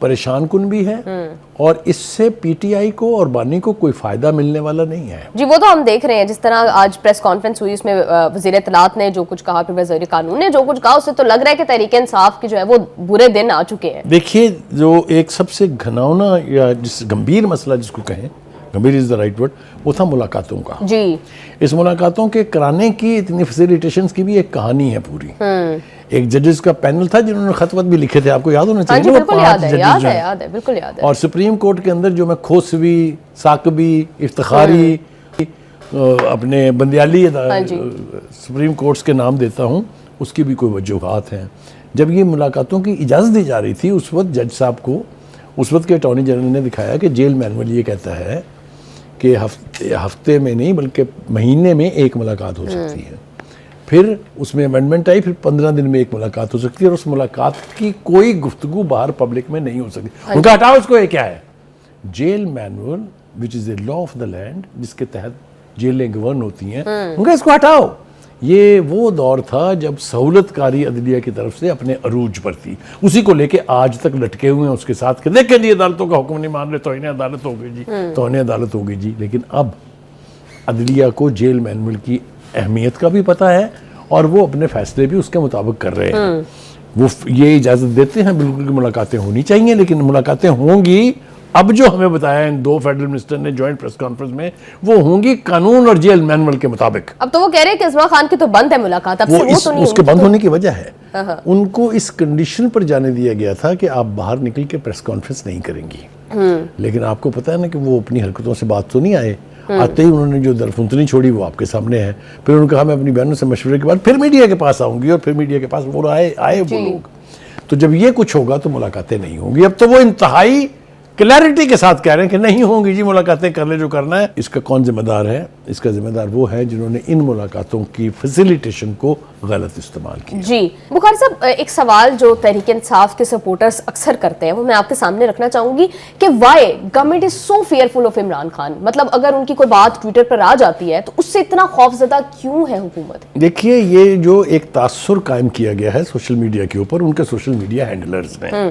پریشان کن بھی ہے اور اس سے پی ٹی آئی کو اور بانی کو کوئی فائدہ ملنے والا نہیں ہے. جی وہ تو ہم دیکھ رہے ہیں جس طرح آج پریس کانفرنس ہوئی اس میں وزیر اطلاعات نے جو کچھ کہا پھر وزیر قانون نے جو کچھ کہا اس سے تو لگ رہا ہے کہ تحریک انصاف کی جو ہے وہ برے دن آ چکے ہیں. دیکھیے جو ایک سب سے گھناؤنا یا جس گمبھیر مسئلہ جس کو کہیں, گمبھیر از دا رائٹ ورڈ, وہ تھا ملاقاتوں کا. جی اس ملاقاتوں کے کرانے کی اتنی فیسیلیٹیشنز کی بھی ایک کہانی ہے پوری. ایک ججز کا پینل تھا جنہوں نے خط وط بھی لکھے تھے, آپ کو یاد ہونا چاہیے. جی بالکل یاد ہے, بالکل یاد ہے. اور سپریم کورٹ کے اندر جو میں کھوسوی, ثاقبی, افتخاری, اپنے بندیالی سپریم کورٹس کے نام دیتا ہوں, اس کی بھی کوئی وجوہات ہیں. جب یہ ملاقاتوں کی اجازت دی جا رہی تھی اس وقت جج صاحب کو اس وقت کے اٹارنی جنرل نے دکھایا کہ جیل مینول یہ کہتا ہے کہ ہفتے میں نہیں بلکہ مہینے میں ایک ملاقات ہو سکتی ہے. پھر اس میں امینڈمنٹ آئی, پھر 15 دن میں ایک ملاقات ہو سکتی ہے, اور اس ملاقات کی کوئی گفتگو باہر پبلک میں نہیں ہو سکتی. ان کا ہٹاؤ اس کو, یہ کیا ہے jail manual which is a law of the land, جس کے تحت جیلیں گورن ہوتی ہیں, ان کا اس کو ہٹاؤ. یہ وہ دور تھا جب سہولت کاری عدلیہ کی طرف سے اپنے عروج پر تھی, اسی کو لے کے آج تک لٹکے ہوئے ہیں اس کے ساتھ کہ دیکھیں جی عدالتوں کا حکم نہیں مان رہے, توہین عدالت ہو گئی جی, توہین عدالت ہو گئی جی. لیکن اب عدلیہ کو جیل مینول کی اہمیت کا بھی پتہ ہے اور وہ اپنے فیصلے بھی اس کے مطابق کر رہے ہیں. وہ یہ اجازت دیتے ہیں بالکل کہ ملاقاتیں ہونی چاہیے, لیکن ملاقاتیں ہوں گی اب جو ہمیں بتایا ان دو فیڈرل منسٹر نے جوائنٹ پریس کانفرنس میں, وہ ہوں گی قانون اور جیل مینول کے مطابق. اب تو وہ کہہ رہے ہیں کہ عظمیٰ خان کی تو بند ہے ملاقات, اب سے وہ تو نہیں. اس کے بند ہونے کی وجہ ہے ان کو اس کنڈیشن پر جانے دیا گیا تھا کہ آپ باہر نکل کے پریس کانفرنس نہیں کریں گی. لیکن آپ کو پتہ ہے نا کہ وہ اپنی حرکتوں سے بات تو نہیں آئے. آتے ہی انہوں نے جو درفنتنی چھوڑی وہ آپ کے سامنے ہے. پھر انہوں نے کہا میں اپنی بہنوں سے مشورے کے بعد پھر میڈیا کے پاس آؤں گی, اور پھر میڈیا کے پاس وہ آئے وہ لوگ. تو جب یہ کچھ ہوگا تو ملاقاتیں نہیں ہوں گی. اب تو وہ انتہائی کلیئرٹی کے ساتھ کہہ رہے ہیں کہ نہیں ہوں گی جی, ملاقاتیں کر لے جو کرنا ہے. اس کا کون ذمہ دار ہے؟ اس کا ذمہ دار وہ ہے جنہوں نے ان ملاقاتوں کی فیسیلیٹیشن کو غلط استعمال کیا. جی بخاری صاحب, ایک سوال جو تحریک انصاف کے سپورٹرز اکثر کرتے ہیں وہ میں آپ کے سامنے رکھنا چاہوں گی کہ why government is so fearful of Imran Khan. مطلب اگر ان کی کوئی بات ٹویٹر پر آ جاتی ہے تو اس سے اتنا خوف زدہ کیوں ہے حکومت؟ دیکھیے یہ جو ایک تاثر قائم کیا گیا ہے سوشل میڈیا کے اوپر, ان کے سوشل میڈیا ہینڈلرز نے.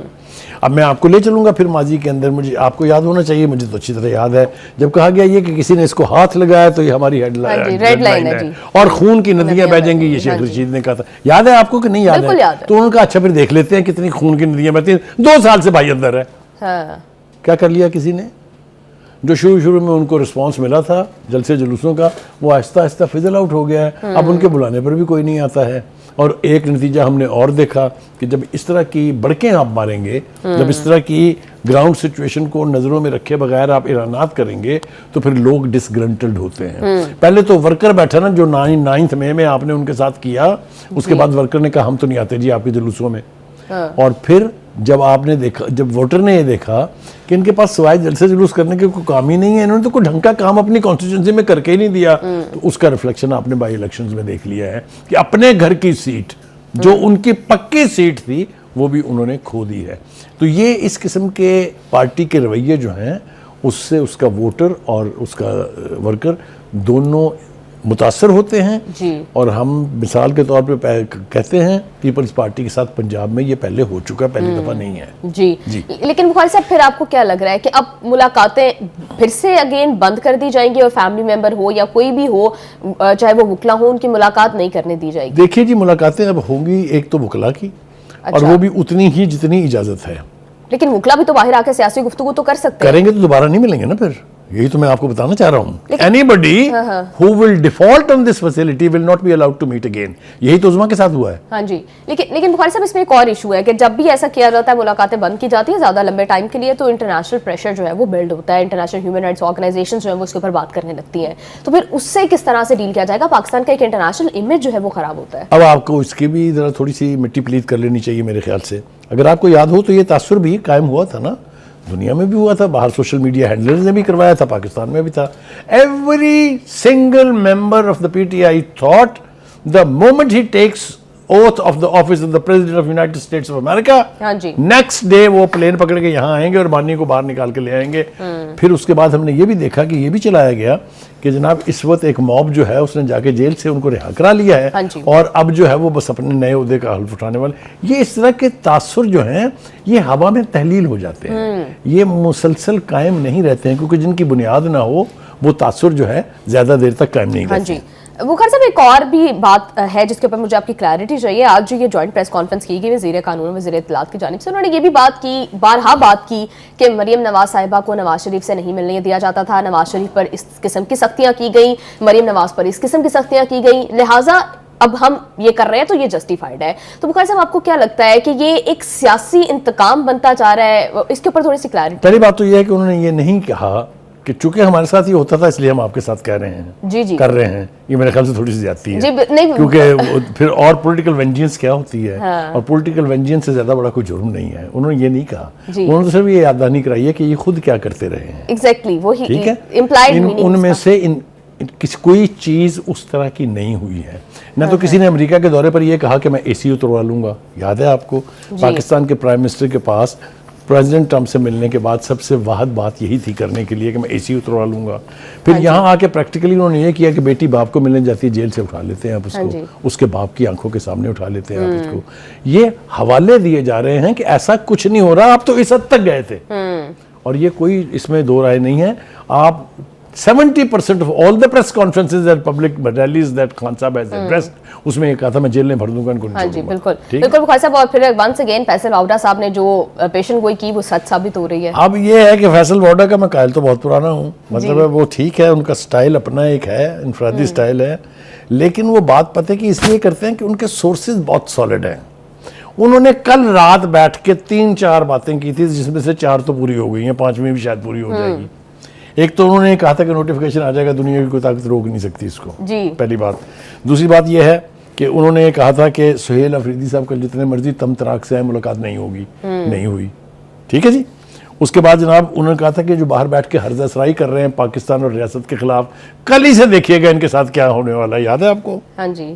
اب میں آپ کو لے چلوں گا پھر ماضی کے اندر. مجھے آپ کو یاد ہونا چاہیے, مجھے تو اچھی طرح یاد ہے جب کہا گیا یہ کہ کسی نے اس کو ہاتھ لگایا تو یہ ہماری ریڈ لائن ہے اور خون کی ندیاں بہ جائیں گی, یہ شیخ رشید نے کہا تھا. یاد ہے آپ کو کہ نہیں یاد ہے؟ تو انہوں نے کہا اچھا پھر دیکھ لیتے ہیں کتنی خون کی ندیاں بہتی ہیں. 2 سال سے بھائی اندر ہے. کیا کر لیا کسی نے؟ جو شروع میں ان کو رسپانس ملا تھا جلسے جلوسوں کا, وہ آہستہ آہستہ فضل آؤٹ ہو گیا ہے. اب ان کے بلانے پر بھی کوئی نہیں آتا ہے. اور ایک نتیجہ ہم نے اور دیکھا کہ جب اس طرح کی بڑکیں آپ ماریں گے, جب اس طرح کی گراؤنڈ سچویشن کو نظروں میں رکھے بغیر آپ اعلانات کریں گے تو پھر لوگ ڈسگرنٹلڈ ہوتے ہیں. پہلے تو ورکر بیٹھا نا جو 9 مئی میں آپ نے ان کے ساتھ کیا, اس کے بعد ورکر نے کہا ہم تو نہیں آتے جی آپ کے جلوسوں میں. اور پھر جب آپ نے دیکھا, جب ووٹر نے یہ دیکھا کہ ان کے پاس سوائے جلسے جلوس کرنے کے کوئی کام ہی نہیں ہے, انہوں نے تو کوئی ڈھنگ کا کام اپنی کانسٹیٹوئنسی میں کر کے ہی نہیں دیا, تو اس کا ریفلیکشن آپ نے بائی الیکشنز میں دیکھ لیا ہے کہ اپنے گھر کی سیٹ جو ان کی پکی سیٹ تھی وہ بھی انہوں نے کھو دی ہے. تو یہ اس قسم کے پارٹی کے رویے جو ہیں اس سے اس کا ووٹر اور اس کا ورکر دونوں متاثر ہوتے ہیں. اور ہم مثال کے طور پہ کہتے ہیں پیپلز پارٹی کے ساتھ پنجاب میں یہ پہلے ہو چکا, پہلی دفعہ نہیں ہے. جی لیکن بخاری صاحب پھر آپ کو کیا لگ رہا ہے کہ اب ملاقاتیں پھر سے اگین بند کر دی جائیں گی اور فیملی ممبر ہو یا کوئی بھی ہو چاہے وہ وکلا ہو ان کی ملاقات نہیں کرنے دی جائے گی؟ دیکھیے جی ملاقاتیں اب ہوں گی ایک تو وکلا کی, اور وہ بھی اتنی ہی جتنی اجازت ہے. لیکن وکلا بھی تو باہر آ کے سیاسی گفتگو تو کر سکتے ہیں. کریں گے تو دوبارہ نہیں ملیں گے نا پھر. یہی تو میں آپ کو بتانا چاہ رہا ہوں. Anybody who will default on this facility will not be allowed to meet again. یہی تو عظمیٰ کے ساتھ ہوا ہے. ہاں جی, لیکن بخاری صاحب اس میں ایک اور ایشو ہے کہ جب بھی ایسا کیا جاتا ہے ملاقاتیں بند کی جاتی ہیں زیادہ لمبے ٹائم کے لیے تو انٹرنیشنل پریشر جو ہے وہ بلڈ ہوتا ہے, انٹرنیشنل ہیومن رائٹس آرگنائزیشنز جو ہیں وہ اس کے اوپر بات کرنے لگتی ہیں. تو پھر اس سے کس طرح سے ڈیل کیا جائے گا؟ پاکستان کا ایک انٹرنیشنل امیج جو ہے وہ خراب ہوتا ہے. اب آپ کو اس کی بھی ذرا تھوڑی سی مٹی پلیت کر لینی چاہیے میرے خیال سے. اگر آپ کو یاد ہو تو یہ تاثر بھی قائم ہوا تھا نا, دنیا میں بھی ہوا تھا, باہر سوشل میڈیا ہینڈلرز نے بھی کروایا تھا, پاکستان میں بھی تھا. Every single member of the P T I thought the moment he takes oath of the office of the president of United States of America, next day وہ پلین پکڑ کے یہاں آئیں گے اور بانی کو باہر نکال کے لے آئیں گے. پھر اس کے بعد ہم نے یہ بھی دیکھا کہ یہ بھی چلایا گیا کہ جناب اس وقت ایک موب جو ہے اس نے جا کے جیل سے ان کو رہا کرا لیا ہے اور اب جو ہے وہ بس اپنے نئے عہدے کا حلف اٹھانے والے. یہ اس طرح کے تاثر جو ہیں یہ ہوا میں تحلیل ہو جاتے ہیں, یہ مسلسل قائم نہیں رہتے ہیں, کیونکہ جن کی بنیاد نہ ہو وہ تاثر جو ہے زیادہ دیر تک قائم نہیں رہتے. بخار صاحب ایک اور بھی بات ہے جس کے اوپر مجھے آپ کی کلیئرٹی چاہیے. آج جو یہ جوائنٹ پریس کانفرنس کی گئی وزیر قانون وزیر اطلاعات کی جانب سے, انہوں نے یہ بھی بات کی, بارہا بات کی کہ مریم نواز صاحبہ کو نواز شریف سے نہیں ملنے دیا جاتا تھا, نواز شریف پر اس قسم کی سختیاں کی گئی, مریم نواز پر اس قسم کی سختیاں کی گئی, لہٰذا اب ہم یہ کر رہے ہیں تو یہ جسٹیفائڈ ہے. تو بخار صاحب آپ کو کیا لگتا ہے کہ یہ ایک سیاسی انتقام بنتا جا رہا ہے؟ اس کے اوپر تھوڑی سی کلیئرٹی. پہلی بات تو یہ ہے کہ انہوں نے یہ نہیں کہا کہ چونکہ ہمارے ساتھ یہ ہوتا تھا اس لیے ہم آپ کے ساتھ کہہ رہے ہیں, کر رہے ہیں. یہ میرے خیال سے تھوڑی سی زیادتی ہے, کیونکہ پھر اور پولیٹیکل وینجنس کیا ہوتی ہے, اور پولیٹیکل وینجنس سے زیادہ بڑا کوئی جرم نہیں ہے. انہوں نے یہ نہیں کہا, انہوں نے صرف یہ یاد دہانی کرائی ہے کہ یہ خود کیا کرتے رہے ہیں. ایگزیکٹلی وہی, ٹھیک ہے, ان میں سے کوئی چیز اس طرح کی نہیں ہوئی ہے. نہ تو کسی نے امریکہ کے دورے پر یہ کہا کہ میں اے سی اتروا لوں گا. یاد ہے آپ کو پاکستان کے پرائم منسٹر کے پاس پریزیڈنٹ ٹرمپ سے ملنے کے بعد سب سے واحد بات یہی تھی کرنے کے لیے کہ میں اے سی اتروا لوں گا. پھر یہاں آ کے پریکٹیکلی انہوں نے یہ کیا کہ بیٹی باپ کو ملنے جاتی ہے جیل سے اٹھا لیتے ہیں آپ اس کو, اس کے باپ کی آنکھوں کے سامنے اٹھا لیتے ہیں آپ اس کو. یہ حوالے دیے جا رہے ہیں کہ ایسا کچھ نہیں ہو رہا, آپ تو اس حد تک گئے تھے. اور یہ کوئی اس میں دو رائے نہیں ہے. آپ 70% of all the press conferences and public rallies that Khan Sahab has addressed, اس میں یہ کہا تھا میں جیل میں بھر دوں گا ان کو. ہاں جی بالکل بالکل بخار صاحب. اور پھر ونس اگین فیصل واوڈا صاحب نے جو پیشن گوئی کی وہ سچ ثابت ہو رہی ہے. اب یہ ہے کہ فیصل واوڈا کا میں قائل تو بہت پرانا ہوں, مطلب ہے وہ ٹھیک ہے, ان کا سٹائل اپنا ایک ہے, انفرادی سٹائل ہے, لیکن وہ بات پتہ کہ اس لیے کرتے ہیں کہ ان کے سورسز بہت سالڈ ہیں. انہوں نے کل رات بیٹھ کے 3-4 باتیں کی تھی جس میں سے 4 تو پوری ہو گئی ہیں, 5ویں بھی شاید پوری ہو جائے گی. ایک تو انہوں نے کہا تھا کہ نوٹیفیکیشن آ جائے گا, دنیا کی کوئی طاقت روک نہیں سکتی اس کو, پہلی بات. دوسری بات یہ ہے کہ انہوں نے کہا تھا کہ سہیل افریدی صاحب کل جتنے مرضی تم تراک سے آئے ملاقات نہیں ہوگی, نہیں ہوئی. ٹھیک ہے جی. اس کے بعد جناب انہوں نے کہا تھا کہ جو باہر بیٹھ کے ہرزہ سرائی کر رہے ہیں پاکستان اور ریاست کے خلاف, کل ہی سے دیکھیے گا ان کے ساتھ کیا ہونے والا ہے. یاد ہے آپ کو؟ ہاں جی.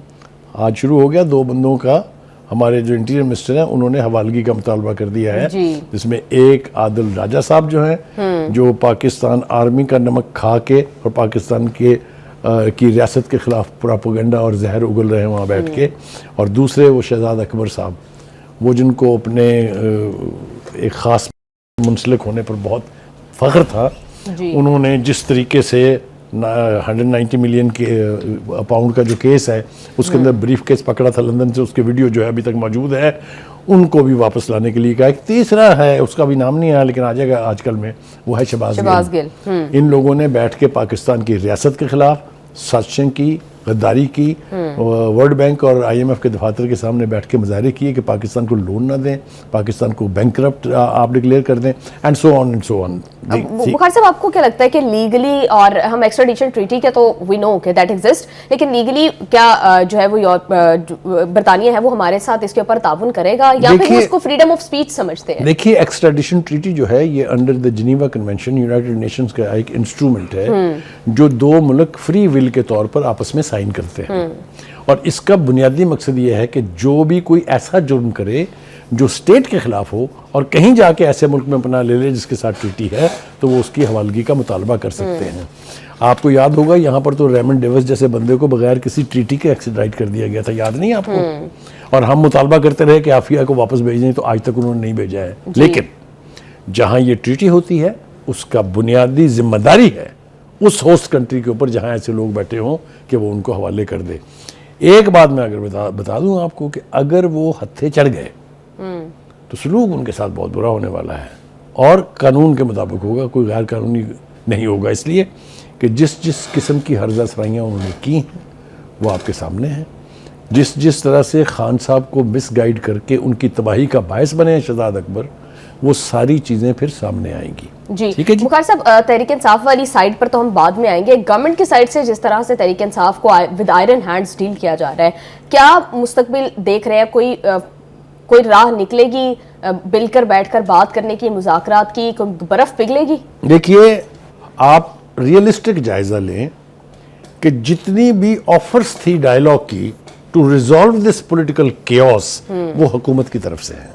آج شروع ہو گیا 2 بندوں کا, ہمارے جو انٹیریئر منسٹر ہیں انہوں نے حوالگی کا مطالبہ کر دیا ہے, جس میں ایک عادل راجہ صاحب جو ہیں جو پاکستان آرمی کا نمک کھا کے اور پاکستان کی ریاست کے خلاف پراپیگنڈا اور زہر اگل رہے ہیں وہاں بیٹھ کے, اور دوسرے وہ شہزاد اکبر صاحب, وہ جن کو اپنے ایک خاص منسلک ہونے پر بہت فخر تھا. انہوں نے جس طریقے سے 190 ملین کے پاؤنڈ کا جو کیس ہے اس کے اندر بریف کیس پکڑا تھا لندن سے, اس کے ویڈیو جو ہے ابھی تک موجود ہے, ان کو بھی واپس لانے کے لیے کہا. ایک تیسرا ہے, اس کا بھی نام نہیں آیا لیکن آ جائے گا آج کل میں, وہ ہے شہباز گل. ان لوگوں نے بیٹھ کے پاکستان کی ریاست کے خلاف سازشیں کی, غداری کی, ورلڈ بینک اور آئی ایم ایف کے دفاتر کے سامنے بیٹھ کے مظاہرے کیے کہ پاکستان کو لون نہ دیں, پاکستان کو بینکرپٹ آپ ڈکلیئر کر دیں, and so on and so آن. بخار صاحب آپ کو کیا لگتا ہے کہ لیگلی, اور ہم ایکسٹریڈیشن ٹریٹی کے تو وی نو کہ دیٹ ایگزسٹ, لیکن لیگلی کیا جو ہے وہ برطانیہ ہے وہ ہمارے ساتھ اس کے اوپر تعاون کرے گا, یا پھر اس کو فریڈم آف سپیچ سمجھتے ہیں؟ دیکھیے ایکسٹریڈیشن ٹریٹی جو ہے یہ under the Geneva convention United nations کا ایک انسٹرومنٹ ہے جو 2 ملک فری ول کے طور پر آپس میں سائن کرتے ہیں, اور اس کا بنیادی مقصد یہ ہے کہ جو بھی کوئی ایسا جرم کرے جو اسٹیٹ کے خلاف ہو اور کہیں جا کے ایسے ملک میں پناہ لے لے جس کے ساتھ ٹریٹی ہے, تو وہ اس کی حوالگی کا مطالبہ کر سکتے ہیں. آپ کو یاد ہوگا یہاں پر تو ریمنڈ ڈیوس جیسے بندے کو بغیر کسی ٹریٹی کے ایکسٹریڈائٹ کر دیا گیا تھا, یاد نہیں آپ کو؟ اور ہم مطالبہ کرتے رہے کہ عافیہ کو واپس بھیج دیں, تو آج تک انہوں نے نہیں بھیجا ہے. لیکن جہاں یہ ٹریٹی ہوتی ہے اس کا بنیادی ذمہ داری ہے اس ہوسٹ کنٹری کے اوپر جہاں ایسے لوگ بیٹھے ہوں کہ وہ ان کو حوالے کر دے. ایک بات میں اگر بتا دوں آپ کو کہ اگر وہ ہتھے چڑھ گئے تو سلوک ان کے ساتھ بہت برا ہونے والا ہے, اور قانون کے مطابق ہوگا, کوئی غیر قانونی نہیں ہوگا. اس لیے کہ جس قسم کی ہرزہ سرائیاں انہوں نے کی ہیں وہ آپ کے سامنے ہیں. جس طرح سے خان صاحب کو مس گائیڈ کر کے ان کی تباہی کا باعث بنے ہیں شہزاد اکبر, وہ ساری چیزیں پھر سامنے آئیں گی. جی بخار صاحب, تحریک انصاف والی سائڈ پر تو ہم بعد میں آئیں گے. گورنمنٹ کی سائڈ سے جس طرح سے تحریک انصاف کو ود آئرن ہینڈز ڈیل کیا جا رہا ہے, کیا مستقبل دیکھ رہے ہیں کوئی راہ نکلے گی مل کر بیٹھ کر بات کرنے کی, مذاکرات کی, کوئی برف پگھلے گی؟ دیکھیے آپ ریئلسٹک جائزہ لیں کہ جتنی بھی آفرز تھی ڈائیلاگ کی to resolve this political chaos, وہ حکومت کی طرف سے ہیں.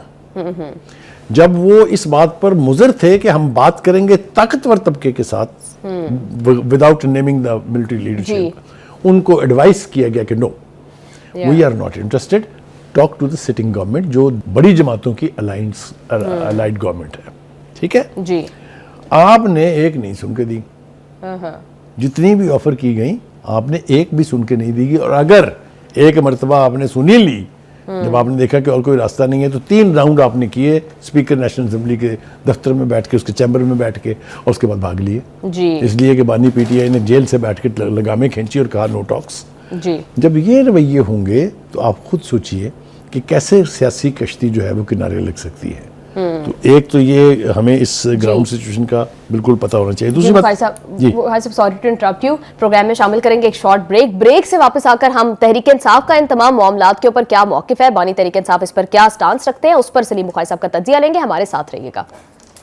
جب وہ اس بات پر مضر تھے کہ ہم بات کریں گے طاقتور طبقے کے ساتھ without naming the military leadership, ان کو ایڈوائز کیا گیا کہ no we are not interested, talk to the sitting government جو بڑی جماعتوں کی الائڈ گورنمنٹ ہے. ٹھیک ہے جی. آپ نے ایک نہیں سن کے دی، جتنی بھی آفر کی گئیں آپ نے ایک بھی سن کے نہیں دی گی. اور اگر ایک مرتبہ آپ نے سنی لی، جب آپ نے دیکھا کہ اور کوئی راستہ نہیں ہے، تو 3 راؤنڈ آپ نے کیے اسپیکر نیشنل اسمبلی کے دفتر میں بیٹھ کے، اس کے چیمبر میں بیٹھ کے، اور اس کے بعد بھاگ لیے. جی. اس لیے کہ بانی پی ٹی آئی نے جیل سے بیٹھ کے لگامیں کھینچی اور کہا نو ٹاکس. جی. جب یہ رویے ہوں گے تو آپ خود سوچئے کہ کیسے سیاسی کشتی جو ہے وہ کنارے لگ سکتی ہے. تو ایک تو یہ ہمیں اس گراؤنڈ سچویشن کا بالکل پتہ ہونا چاہیے. دوسری بات جی صاحب sorry to interrupt you, programme میں شامل کریں گے ایک شارٹ بریک سے واپس آ کر ہم تحریک انصاف کا ان تمام معاملات کے اوپر کیا موقف ہے، بانی تحریک انصاف اس پر کیا سٹانس رکھتے ہیں، اس پر سلیم بخاری صاحب کا تجزیہ لیں گے. ہمارے ساتھ رہیے گا.